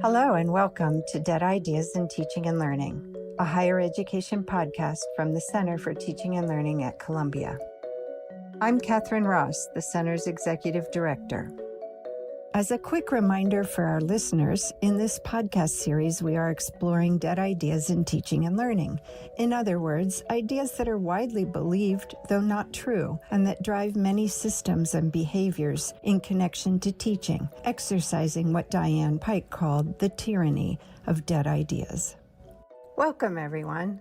Hello and welcome to Dead Ideas in Teaching and Learning, a higher education podcast from the Center for Teaching and Learning at Columbia. I'm Catherine Ross, the Center's Executive Director. As a quick reminder for our listeners, in this podcast series, we are exploring dead ideas in teaching and learning. In other words, ideas that are widely believed, though not true, and that drive many systems and behaviors in connection to teaching, exercising what Diane Pike called the tyranny of dead ideas. Welcome, everyone.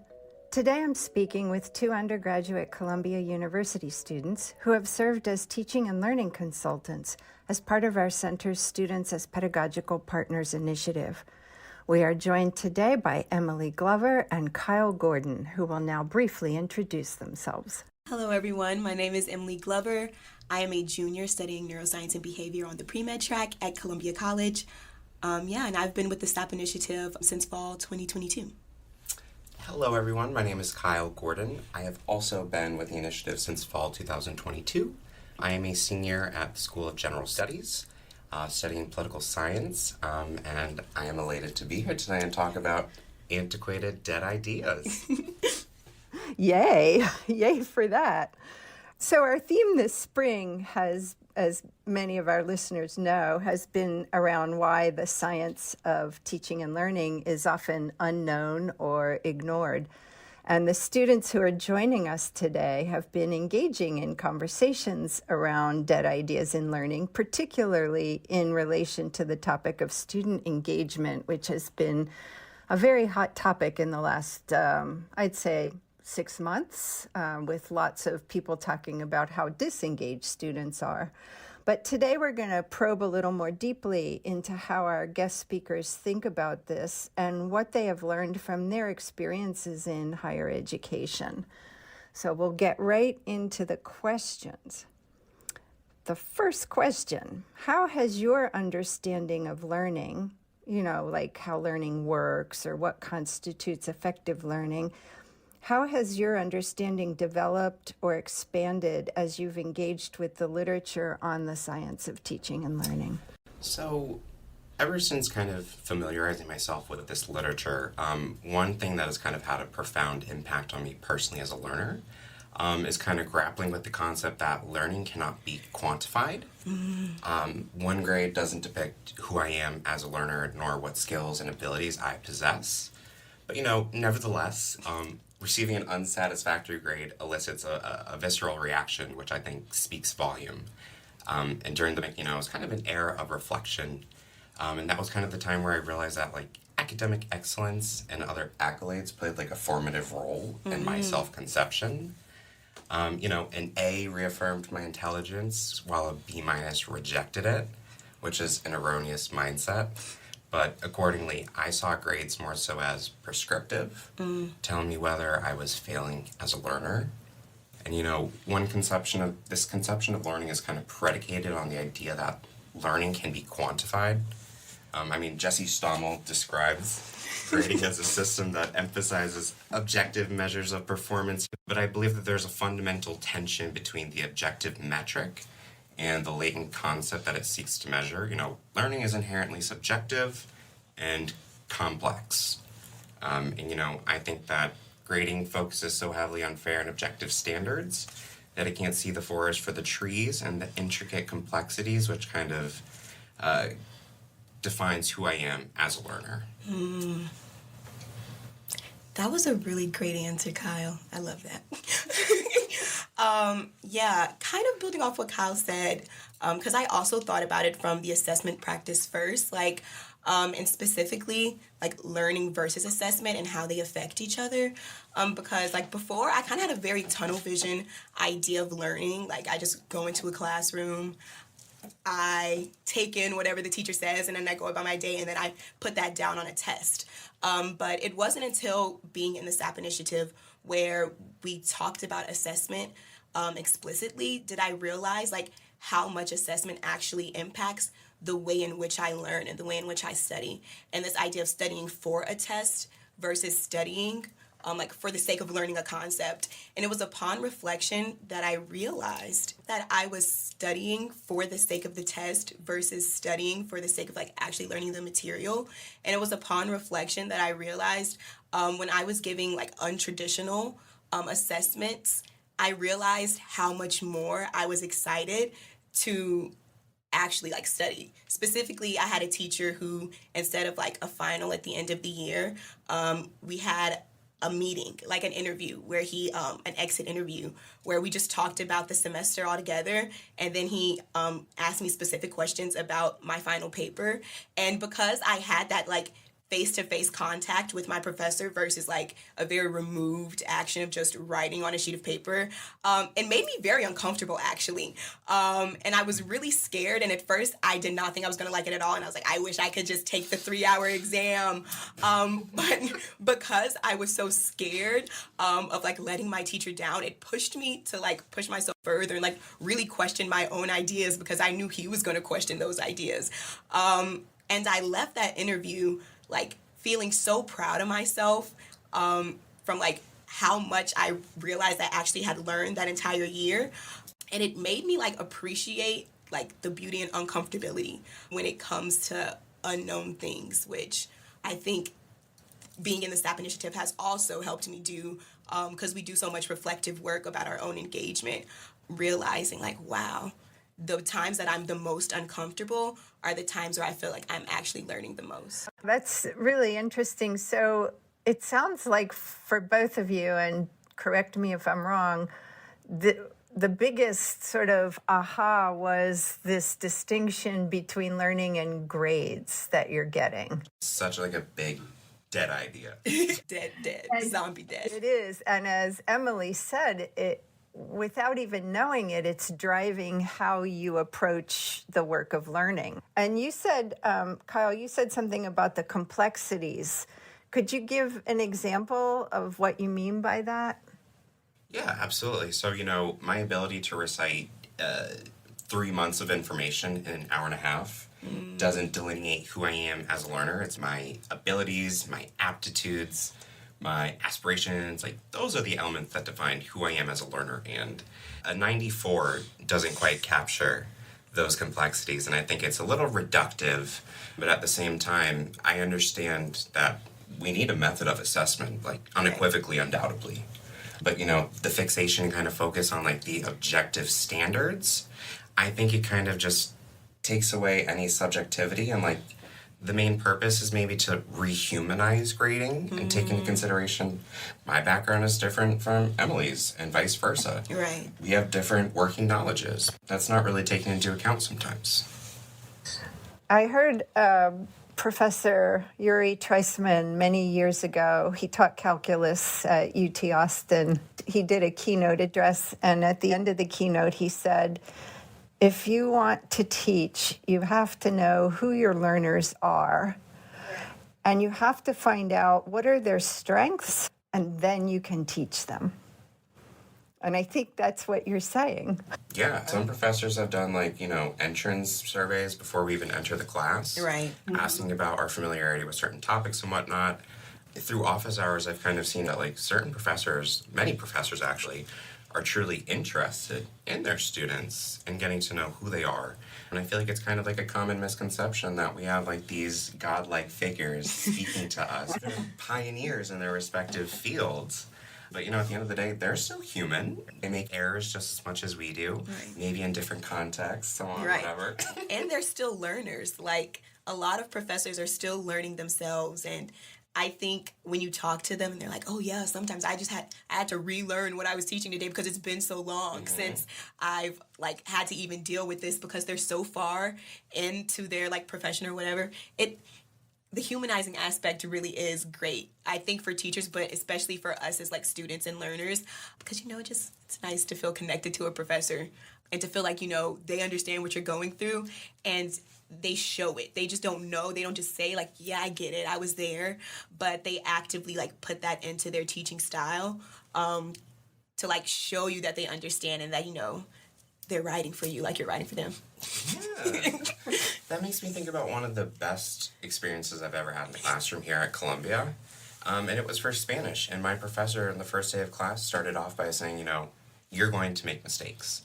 Today I'm speaking with two undergraduate Columbia University students who have served as teaching and learning consultants as part of our center's Students as Pedagogical Partners initiative. We are joined today by Emily Glover and Kyle Gordon, who will now briefly introduce themselves. Hello, everyone. My name is Emily Glover. I am a junior studying neuroscience and behavior on the pre-med track at Columbia College. And I've been with the STOP initiative since fall 2022. Hello everyone, my name is Kyle Gordon. I have also been with the initiative since fall 2022. I am a senior at the School of General Studies, studying political science, and I am elated to be here today and talk about antiquated dead ideas. Yay! Yay for that. So our theme this spring has, as many of our listeners know, has been around why the science of teaching and learning is often unknown or ignored. And the students who are joining us today have been engaging in conversations around dead ideas in learning, particularly in relation to the topic of student engagement, which has been a very hot topic in the last, I'd say, 6 months, with lots of people talking about how disengaged students are. But today we're going to probe a little more deeply into how our guest speakers think about this and what they have learned from their experiences in higher education. So we'll get right into the questions. The first question, how has your understanding of learning, like how learning works or what constitutes effective learning, how has your understanding developed or expanded as you've engaged with the literature on the science of teaching and learning? So, ever since kind of familiarizing myself with this literature, one thing that has kind of had a profound impact on me personally as a learner is kind of grappling with the concept that learning cannot be quantified. One grade doesn't depict who I am as a learner, nor what skills and abilities I possess. But, nevertheless, receiving an unsatisfactory grade elicits a visceral reaction, which I think speaks volume. And during the it was kind of an era of reflection. And that was kind of the time where I realized that, academic excellence and other accolades played, a formative role in my self-conception. An A reaffirmed my intelligence, while a B- rejected it, which is an erroneous mindset. But accordingly, I saw grades more so as prescriptive, telling me whether I was failing as a learner. And one conception of learning is kind of predicated on the idea that learning can be quantified. Jesse Stommel describes grading as a system that emphasizes objective measures of performance, but I believe that there's a fundamental tension between the objective metric and the latent concept that it seeks to measure. Learning is inherently subjective and complex. I think that grading focuses so heavily on fair and objective standards that it can't see the forest for the trees and the intricate complexities which kind of defines who I am as a learner. That was a really great answer, Kyle. I love that. Kind of building off what Kyle said, because I also thought about it from the assessment practice first, and specifically, learning versus assessment and how they affect each other. Because, before, I kind of had a very tunnel vision idea of learning. I just go into a classroom, I take in whatever the teacher says, and then I go about my day, and then I put that down on a test. But it wasn't until being in the STOP initiative where we talked about assessment explicitly did I realize, how much assessment actually impacts the way in which I learn and the way in which I study. And this idea of studying for a test versus studying like for the sake of learning a concept. And it was upon reflection that I realized that I was studying for the sake of the test versus studying for the sake of like actually learning the material. And it was upon reflection that I realized when I was giving like untraditional assessments, I realized how much more I was excited to actually like study. Specifically, I had a teacher who, instead of like a final at the end of the year, we had a meeting, like an interview where an exit interview where we just talked about the semester all together. And then he asked me specific questions about my final paper. And because I had that like face-to-face contact with my professor versus like a very removed action of just writing on a sheet of paper, it made me very uncomfortable actually. And I was really scared, and at first I did not think I was going to like it at all, and I was like, I wish I could just take the 3-hour exam. But because I was so scared of like letting my teacher down, it pushed me to like push myself further and like really question my own ideas, because I knew he was going to question those ideas. And I left that interview like feeling so proud of myself from like how much I realized I actually had learned that entire year. And it made me like appreciate like the beauty and uncomfortability when it comes to unknown things, which I think being in the STAP initiative has also helped me do, because we do so much reflective work about our own engagement, realizing like, wow, the times that I'm the most uncomfortable are the times where I feel like I'm actually learning the most. That's really interesting. So it sounds like for both of you, and correct me if I'm wrong, the biggest sort of aha was this distinction between learning and grades that you're getting. Such like a big dead idea. Dead, zombie dead. It is. And as Emily said, without even knowing it, it's driving how you approach the work of learning. And you said, Kyle, you said something about the complexities. Could you give an example of what you mean by that? Yeah, absolutely. So, my ability to recite 3 months of information in an hour and a half doesn't delineate who I am as a learner. It's my abilities, my aptitudes, my aspirations, like those are the elements that define who I am as a learner. And a 94 doesn't quite capture those complexities. And I think it's a little reductive, but at the same time, I understand that we need a method of assessment, like unequivocally, undoubtedly. But, the fixation kind of focus on like the objective standards, I think it kind of just takes away any subjectivity, and like the main purpose is maybe to rehumanize grading and take into consideration my background is different from Emily's and vice versa. Right. We have different working knowledges. That's not really taken into account sometimes. I heard Professor Yuri Treisman many years ago. He taught calculus at UT Austin. He did a keynote address, and at the end of the keynote, he said, if you want to teach, you have to know who your learners are, and you have to find out what are their strengths, and then you can teach them. And I think that's what you're saying. Yeah, some professors have done entrance surveys before we even enter the class. Right. Asking about our familiarity with certain topics and whatnot. Through office hours, I've kind of seen that certain professors, many professors actually, are truly interested in their students and getting to know who they are. And I feel like it's kind of like a common misconception that we have these godlike figures speaking to us. They're pioneers in their respective fields. But at the end of the day, they're still human. They make errors just as much as we do, maybe in different contexts, so on, whatever. And they're still learners. A lot of professors are still learning themselves, and I think when you talk to them and they're like, oh yeah, sometimes I had to relearn what I was teaching today because it's been so long since I've had to even deal with this, because they're so far into their profession or whatever. The humanizing aspect really is great, I think, for teachers, but especially for us as students and learners, because it's nice to feel connected to a professor and to feel like they understand what you're going through, and they show it. They just don't know. They don't just say yeah, I get it, I was there, but they actively put that into their teaching style to show you that they understand and that they're writing for you like you're writing for them. Yeah. That makes me think about one of the best experiences I've ever had in the classroom here at Columbia. And it was for Spanish. And my professor on the first day of class started off by saying, you're going to make mistakes.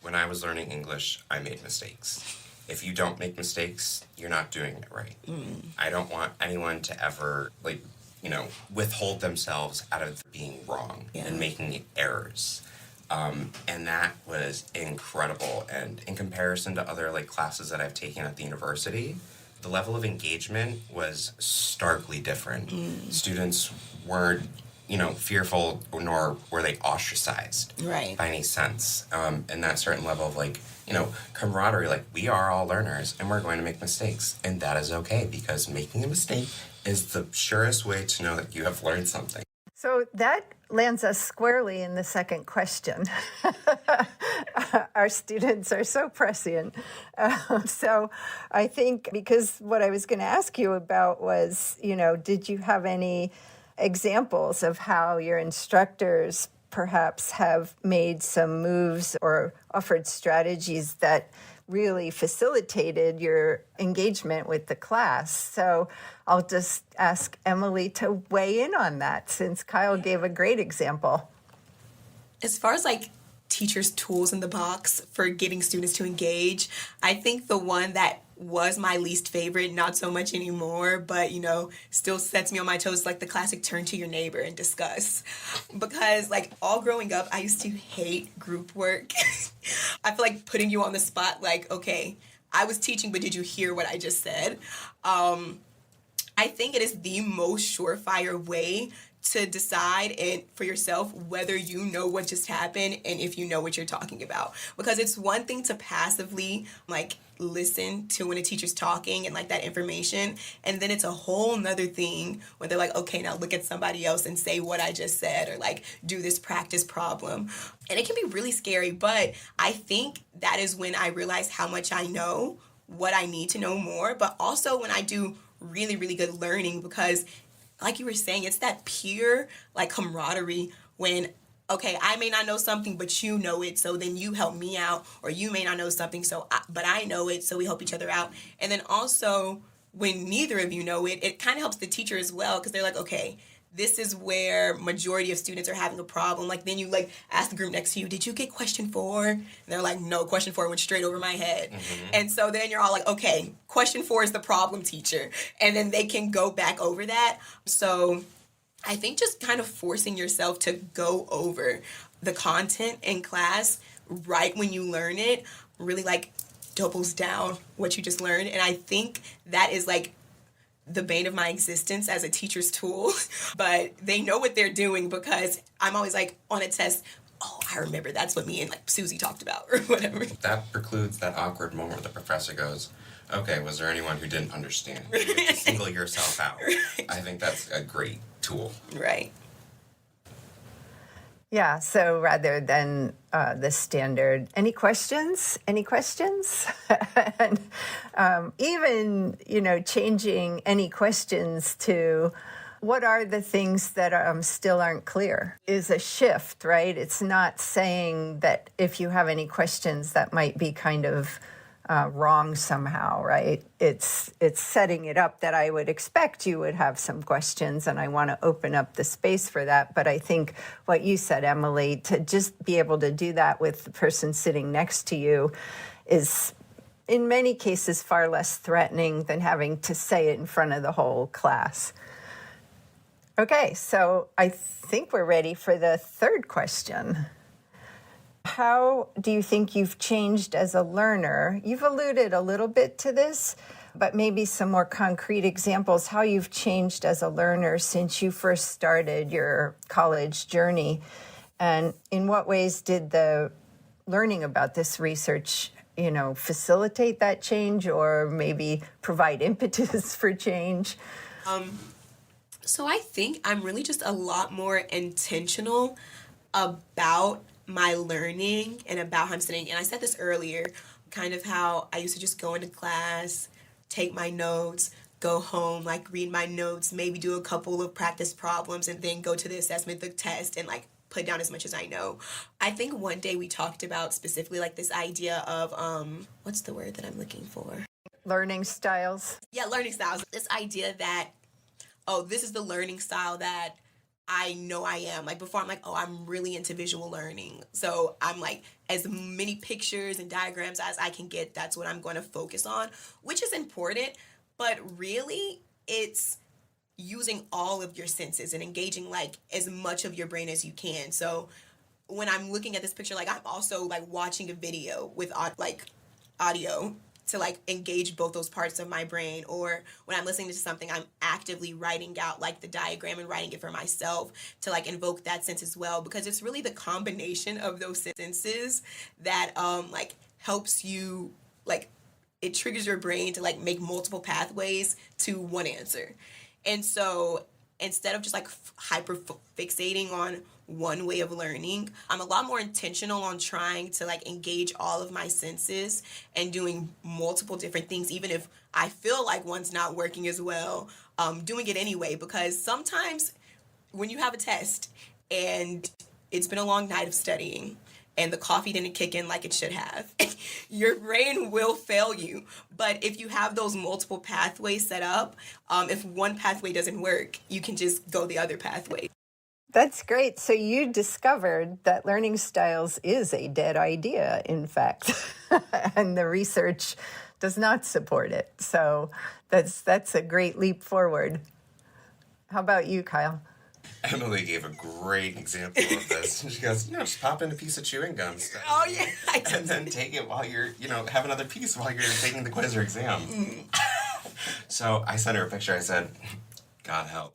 When I was learning English, I made mistakes. If you don't make mistakes, you're not doing it right. I don't want anyone to ever, withhold themselves out of being wrong and making errors. And that was incredible. And in comparison to other classes that I've taken at the university, the level of engagement was starkly different. Students weren't, fearful, nor were they ostracized by any sense. And that certain level of camaraderie, we are all learners and we're going to make mistakes. And that is okay, because making a mistake is the surest way to know that you have learned something. So that lands us squarely in the second question. Our students are so prescient. So I think, because what I was going to ask you about was, did you have any examples of how your instructors perhaps have made some moves or offered strategies that really facilitated your engagement with the class? So I'll just ask Emily to weigh in on that, since Kyle gave a great example. As far as teachers' tools in the box for getting students to engage, I think the one that was my least favorite, not so much anymore, but still sets me on my toes, like the classic turn to your neighbor and discuss. Because all growing up, I used to hate group work. I feel like putting you on the spot, okay, I was teaching, but did you hear what I just said? I think it is the most surefire way to decide for yourself whether you know what just happened and if you know what you're talking about. Because it's one thing to passively listen to when a teacher's talking and that information, and then it's a whole nother thing when they're okay, now look at somebody else and say what I just said, or do this practice problem. And it can be really scary, but I think that is when I realize how much I know, what I need to know more, but also when I do really, really good learning, because like you were saying, it's that peer camaraderie when, okay, I may not know something, but you know it, so then you help me out, or you may not know something, but I know it, so we help each other out. And then also, when neither of you know it, it kind of helps the teacher as well, because they're okay, this is where majority of students are having a problem. Then you ask the group next to you, did you get question 4? And they're no, question 4 went straight over my head. And so then you're all okay, question 4 is the problem, teacher. And then they can go back over that. So I think just kind of forcing yourself to go over the content in class right when you learn it really doubles down what you just learned. And I think that is the bane of my existence as a teacher's tool. But they know what they're doing, because I'm always on a test, oh, I remember that's what me and Susie talked about, or whatever. That precludes that awkward moment where the professor goes, okay, was there anyone who didn't understand? You have to single yourself out. Right. I think that's a great tool. Right. Yeah, so rather than the standard, any questions? Any questions? And even, changing any questions to what are the things that still aren't clear is a shift, right? It's not saying that if you have any questions that might be kind of wrong somehow, right? It's setting it up that I would expect you would have some questions, and I want to open up the space for that. But I think what you said, Emily, to just be able to do that with the person sitting next to you is, in many cases, far less threatening than having to say it in front of the whole class. Okay, so I think we're ready for the third question. How do you think you've changed as a learner? You've alluded a little bit to this, but maybe some more concrete examples, how you've changed as a learner since you first started your college journey. And in what ways did the learning about this research, facilitate that change, or maybe provide impetus for change? So I think I'm really just a lot more intentional about my learning and about how I'm studying. And I said this earlier, kind of how I used to just go into class, take my notes, go home, read my notes, maybe do a couple of practice problems, and then go to the assessment, the test, and put down as much as I know. I think one day we talked about specifically this idea of, what's the word that I'm looking for? Learning styles. Yeah, learning styles. This idea that oh, this is the learning style that I know I am. Like before, I'm like, oh, I'm really into visual learning. So I'm like, as many pictures and diagrams as I can get, that's what I'm going to focus on, which is important. But really, it's using all of your senses and engaging like as much of your brain as you can. So when I'm looking at this picture, like I'm also like watching a video with like audio to like engage both those parts of my brain. Or when I'm listening to something, I'm actively writing out like the diagram and writing it for myself to like invoke that sense as well, because it's really the combination of those senses that like helps you, like it triggers your brain to like make multiple pathways to one answer. And so instead of just like hyper fixating on one way of learning, I'm a lot more intentional on trying to like engage all of my senses and doing multiple different things, even if I feel like one's not working as well, doing it anyway, because sometimes when you have a test and it's been a long night of studying and the coffee didn't kick in like it should have, your brain will fail you. But if you have those multiple pathways set up, if one pathway doesn't work, you can just go the other pathway. That's great. So you discovered that learning styles is a dead idea, in fact, and the research does not support it. So that's a great leap forward. How about you, Kyle? Emily gave a great example of this. She goes, just pop in a piece of chewing gum. Oh, yeah. And then take it while you're, have another piece while you're taking the quiz or exam. So I sent her a picture. I said, God help.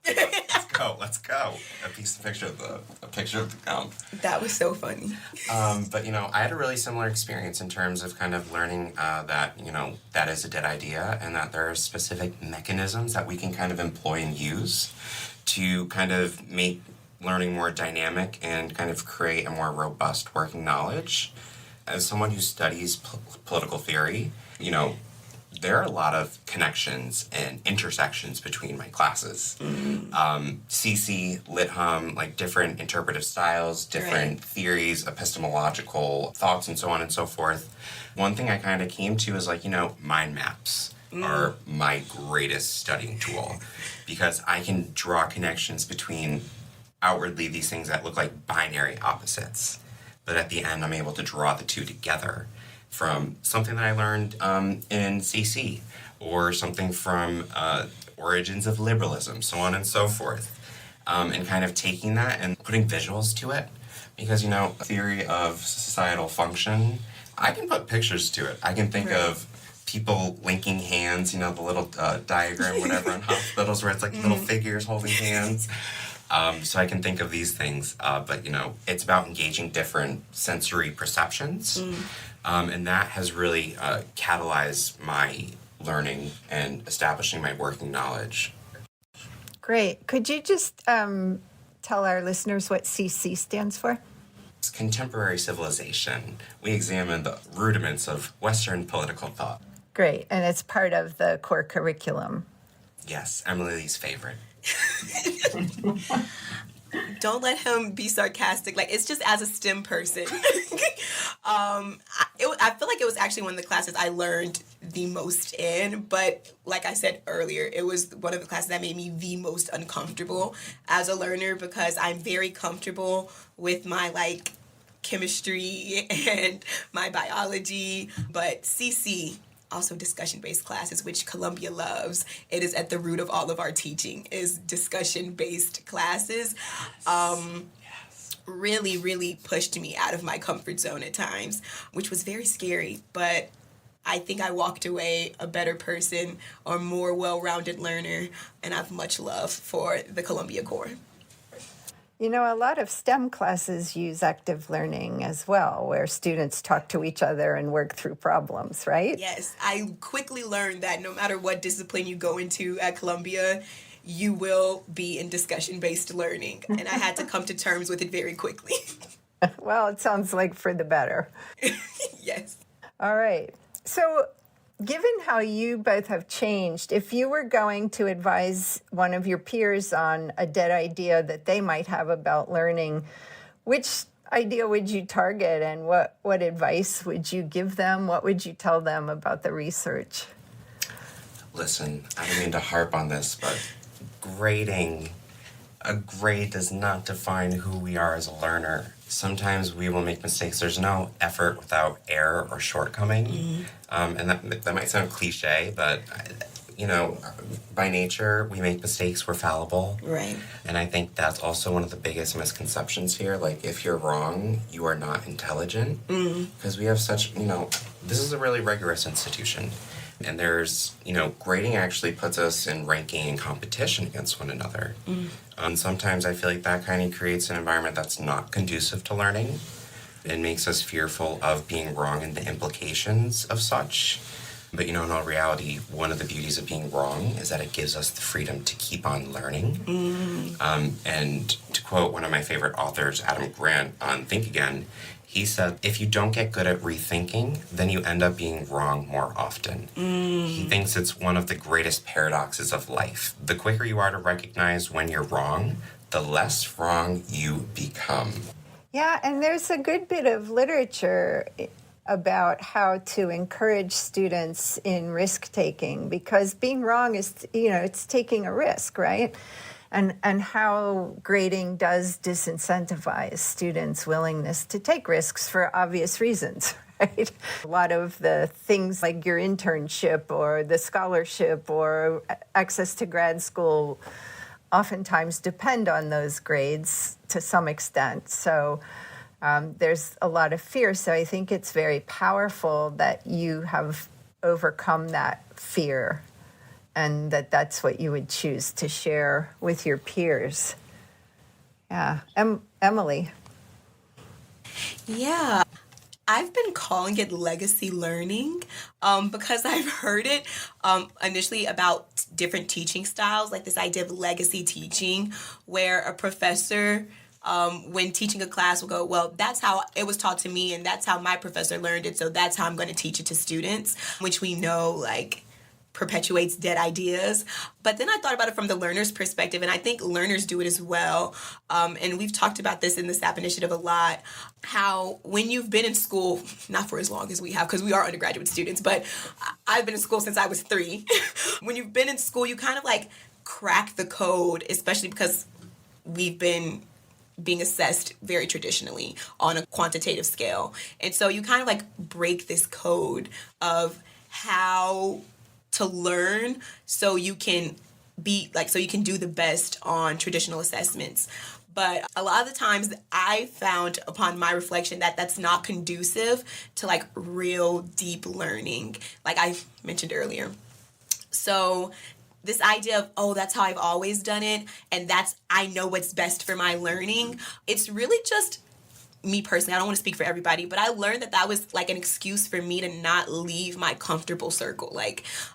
Let's go. A picture of the gum. That was so funny. But, I had a really similar experience in terms of kind of learning that, that is a dead idea, and that there are specific mechanisms that we can kind of employ and use to kind of make learning more dynamic and kind of create a more robust working knowledge. As someone who studies political theory, there are a lot of connections and intersections between my classes. CC, Lit-Hum, like different interpretive styles, different theories, epistemological thoughts, and so on and so forth. One thing I kind of came to is like, mind maps are my greatest studying tool, because I can draw connections between outwardly these things that look like binary opposites. But at the end, I'm able to draw the two together from something that I learned in CC, or something from origins of liberalism, so on and so forth. And kind of taking that and putting visuals to it. Because, theory of societal function, I can put pictures to it. I can think of people linking hands, the little diagram, whatever, in hospitals where it's like little figures holding hands. So I can think of these things, but it's about engaging different sensory perceptions, and that has really catalyzed my learning and establishing my working knowledge. Great. Could you just tell our listeners what CC stands for? It's contemporary civilization. We examine the rudiments of Western political thought. Great. And it's part of the core curriculum. Yes, Emily's favorite. Don't let him be sarcastic. Like, it's just as a STEM person. I feel like it was actually one of the classes I learned the most in, but like I said earlier, it was one of the classes that made me the most uncomfortable as a learner, because I'm very comfortable with my like chemistry and my biology, but CC, also discussion-based classes, which Columbia loves. It is at the root of all of our teaching, is discussion-based classes. Really, really pushed me out of my comfort zone at times, which was very scary, but I think I walked away a better person or more well-rounded learner, and I have much love for the Columbia Core. A lot of STEM classes use active learning as well, where students talk to each other and work through problems, right? Yes, I quickly learned that no matter what discipline you go into at Columbia, you will be in discussion-based learning. And I had to come to terms with it very quickly. Well, it sounds like for the better. Yes. All right. So, given how you both have changed, if you were going to advise one of your peers on a dead idea that they might have about learning, which idea would you target, and what advice would you give them? What would you tell them about the research? Listen, I don't mean to harp on this, but grading, a grade does not define who we are as a learner. Sometimes we will make mistakes. There's no effort without error or shortcoming. And that might sound cliche, but by nature, we make mistakes, we're fallible. Right. And I think that's also one of the biggest misconceptions here. Like, if you're wrong, you are not intelligent. Because we have such, this is a really rigorous institution. And there's, grading actually puts us in ranking and competition against one another. And sometimes I feel like that kind of creates an environment that's not conducive to learning. It makes us fearful of being wrong and the implications of such. But in all reality, one of the beauties of being wrong is that it gives us the freedom to keep on learning. And to quote one of my favorite authors, Adam Grant, on Think Again, he said, if you don't get good at rethinking, then you end up being wrong more often. He thinks it's one of the greatest paradoxes of life. The quicker you are to recognize when you're wrong, the less wrong you become. Yeah, and there's a good bit of literature about how to encourage students in risk-taking, because being wrong is, it's taking a risk, right? And how grading does disincentivize students' willingness to take risks for obvious reasons, right? A lot of the things like your internship or the scholarship or access to grad school oftentimes depend on those grades to some extent. So there's a lot of fear. So I think it's very powerful that you have overcome that fear and that's what you would choose to share with your peers. Yeah. Emily. Yeah. I've been calling it legacy learning because I've heard it initially about different teaching styles, like this idea of legacy teaching, where a professor, when teaching a class, will go, well, that's how it was taught to me, and that's how my professor learned it, so that's how I'm going to teach it to students, which we know, perpetuates dead ideas. But then I thought about it from the learner's perspective, and I think learners do it as well. And we've talked about this in the SAP initiative a lot, how when you've been in school, not for as long as we have, because we are undergraduate students, but I've been in school since I was 3. When you've been in school, you kind of crack the code, especially because we've been being assessed very traditionally on a quantitative scale. And so you kind of break this code of how to learn so you can so you can do the best on traditional assessments. But a lot of the times I found upon my reflection that that's not conducive to real deep learning, like I mentioned earlier. So this idea of, oh, that's how I've always done it, and I know what's best for my learning, it's really just me personally. I don't want to speak for everybody, but I learned that was an excuse for me to not leave my comfortable circle.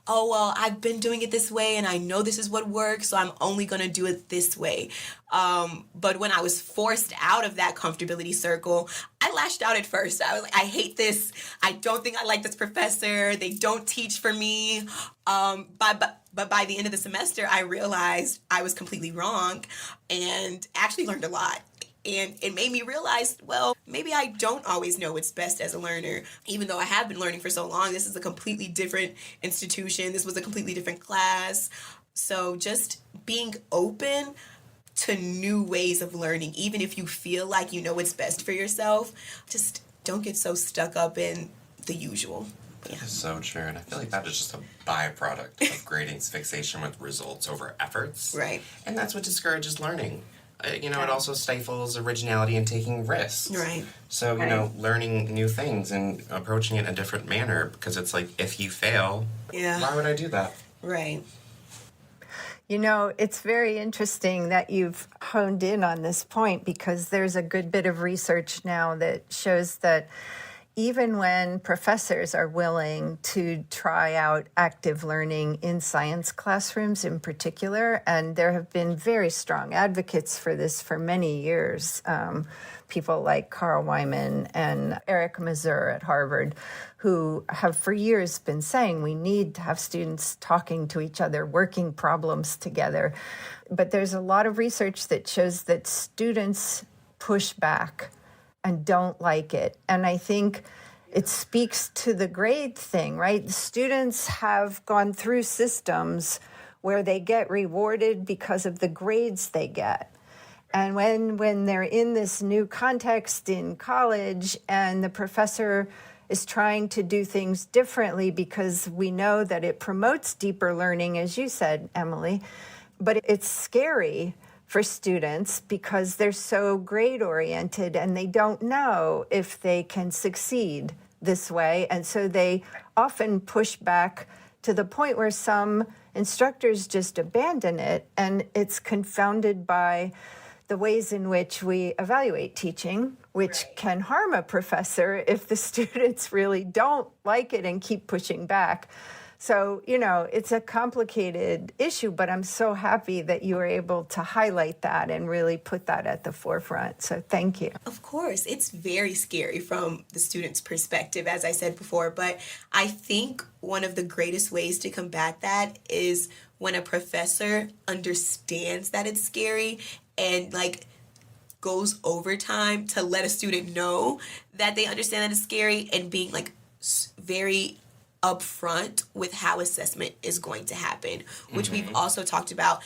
Oh, well, I've been doing it this way and I know this is what works, so I'm only going to do it this way. But when I was forced out of that comfortability circle, I lashed out at first. I was like, I hate this. I don't think I like this professor. They don't teach for me. But by the end of the semester, I realized I was completely wrong and actually learned a lot. And it made me realize, well, maybe I don't always know what's best as a learner. Even though I have been learning for so long, this is a completely different institution. This was a completely different class. So just being open to new ways of learning, even if you feel like you know what's best for yourself, just don't get so stuck up in the usual. Yeah. That is so true. And I feel like that is just a byproduct of grading's fixation with results over efforts. Right. And that's what discourages learning. It also stifles originality and taking risks. Right. So, learning new things and approaching it in a different manner, because it's if you fail, why would I do that? Right. It's very interesting that you've honed in on this point, because there's a good bit of research now that shows that even when professors are willing to try out active learning in science classrooms in particular, and there have been very strong advocates for this for many years, people like Carl Wyman and Eric Mazur at Harvard, who have for years been saying we need to have students talking to each other, working problems together. But there's a lot of research that shows that students push back and don't like it. And I think it speaks to the grade thing, right? Students have gone through systems where they get rewarded because of the grades they get. And when they're in this new context in college and the professor is trying to do things differently because we know that it promotes deeper learning, as you said, Emily, but it's scary for students because they're so grade oriented and they don't know if they can succeed this way. And so they often push back to the point where some instructors just abandon it, and it's confounded by the ways in which we evaluate teaching, which can harm a professor if the students really don't like it and keep pushing back. So, it's a complicated issue, but I'm so happy that you were able to highlight that and really put that at the forefront. So thank you. Of course, it's very scary from the student's perspective, as I said before, but I think one of the greatest ways to combat that is when a professor understands that it's scary and goes overtime to let a student know that they understand that it's scary, and being very upfront with how assessment is going to happen, which we've also talked about.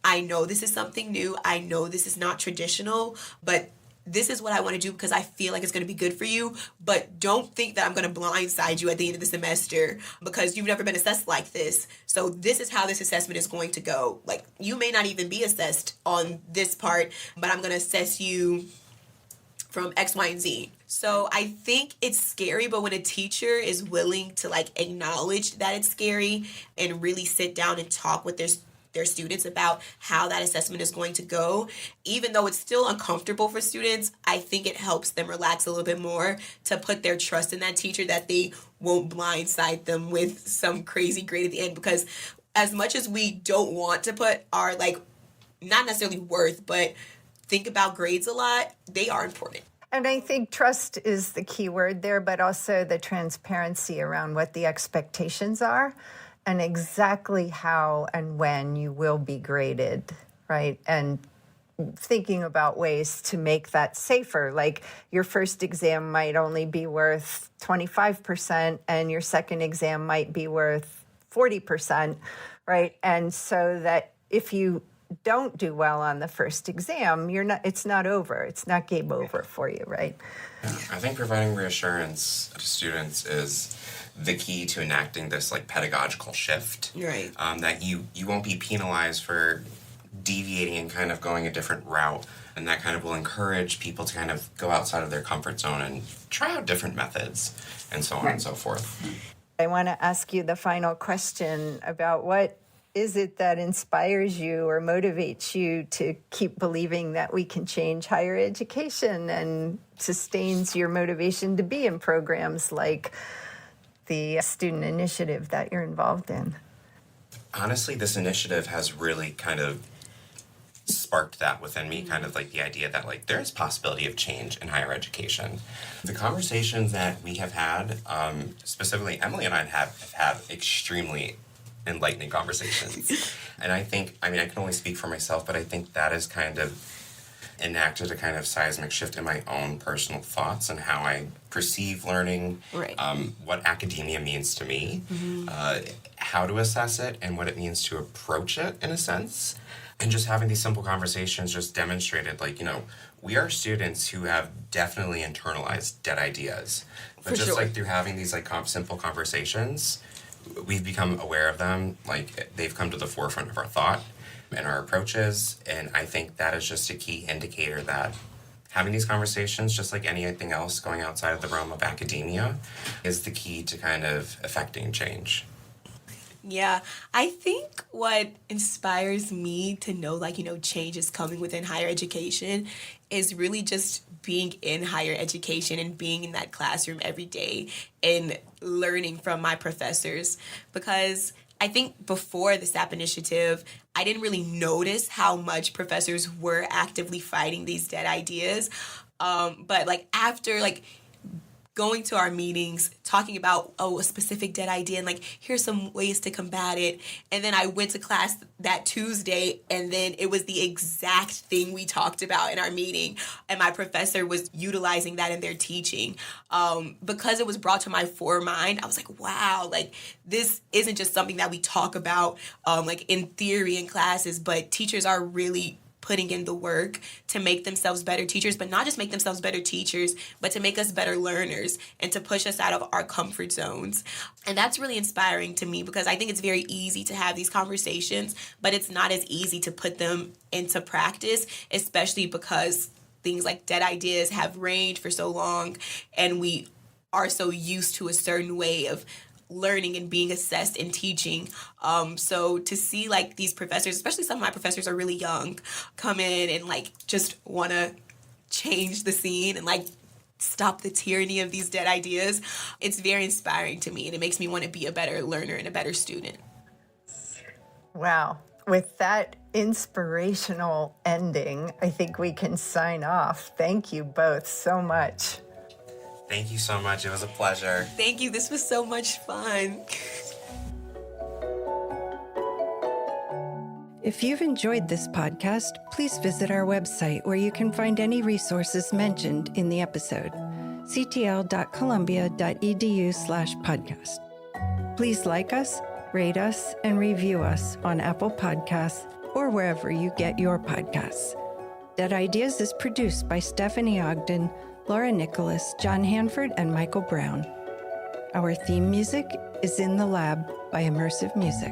I know this is something new. I know this is not traditional, but this is what I want to do because I feel like it's going to be good for you. But don't think that I'm going to blindside you at the end of the semester because you've never been assessed like this. So this is how this assessment is going to go. You may not even be assessed on this part, but I'm going to assess you from X, Y, and Z. So I think it's scary, but when a teacher is willing to acknowledge that it's scary and really sit down and talk with their students about how that assessment is going to go, even though it's still uncomfortable for students, I think it helps them relax a little bit more to put their trust in that teacher, that they won't blindside them with some crazy grade at the end. Because as much as we don't want to put our not necessarily worth, but think about grades a lot, they are important. And I think trust is the key word there, but also the transparency around what the expectations are and exactly how and when you will be graded, right? And thinking about ways to make that safer. Your first exam might only be worth 25% and your second exam might be worth 40%, right? And so that if you don't do well on the first exam, it's not over. It's not game over for you, right? Yeah, I think providing reassurance to students is the key to enacting this pedagogical shift. Right. That you won't be penalized for deviating and kind of going a different route, and that kind of will encourage people to kind of go outside of their comfort zone and try out different methods and so on and so forth. I want to ask you the final question about what is it that inspires you or motivates you to keep believing that we can change higher education and sustains your motivation to be in programs like the student initiative that you're involved in? Honestly, this initiative has really kind of sparked that within me, kind of the idea that there's possibility of change in higher education. The conversations that we have had, specifically Emily and I have had extremely enlightening conversations. And I think, I can only speak for myself, but I think that has kind of enacted a kind of seismic shift in my own personal thoughts and how I perceive learning, right. What academia means to me, how to assess it, and what it means to approach it in a sense. And just having these simple conversations just demonstrated, we are students who have definitely internalized dead ideas. But for just sure. through having these simple conversations, we've become aware of them, they've come to the forefront of our thought and our approaches, and I think that is just a key indicator that having these conversations, just like anything else going outside of the realm of academia, is the key to kind of affecting change. Yeah, I think what inspires me to know, change is coming within higher education is really just being in higher education and being in that classroom every day and learning from my professors. Because I think before the SAP initiative, I didn't really notice how much professors were actively fighting these dead ideas. But after going to our meetings, talking about, a specific dead idea and like, here's some ways to combat it. And then I went to class that Tuesday and then it was the exact thing we talked about in our meeting. And my professor was utilizing that in their teaching. Because it was brought to my foremind, I was like, wow, like this isn't just something that we talk about like in theory in classes, but teachers are really putting in the work to make themselves better teachers, but not just make themselves better teachers, but to make us better learners and to push us out of our comfort zones. And that's really inspiring to me because I think it's very easy to have these conversations, but it's not as easy to put them into practice, especially because things like dead ideas have reigned for so long and we are so used to a certain way of learning and being assessed and teaching. So to see like these professors, especially some of my professors are really young, come in and like just want to change the scene and like stop the tyranny of these dead ideas, it's very inspiring to me and it makes me want to be a better learner and a better student. Wow. With that inspirational ending, I think we can sign off. Thank you both so much. Thank you so much. It was a pleasure. Thank you. This was so much fun. If you've enjoyed this podcast, please visit our website where you can find any resources mentioned in the episode, ctl.columbia.edu/podcast. Please like us, rate us, and review us on Apple Podcasts or wherever you get your podcasts. Dead Ideas is produced by Stephanie Ogden, Laura Nicholas, John Hanford, and Michael Brown. Our theme music is In the Lab by Immersive Music.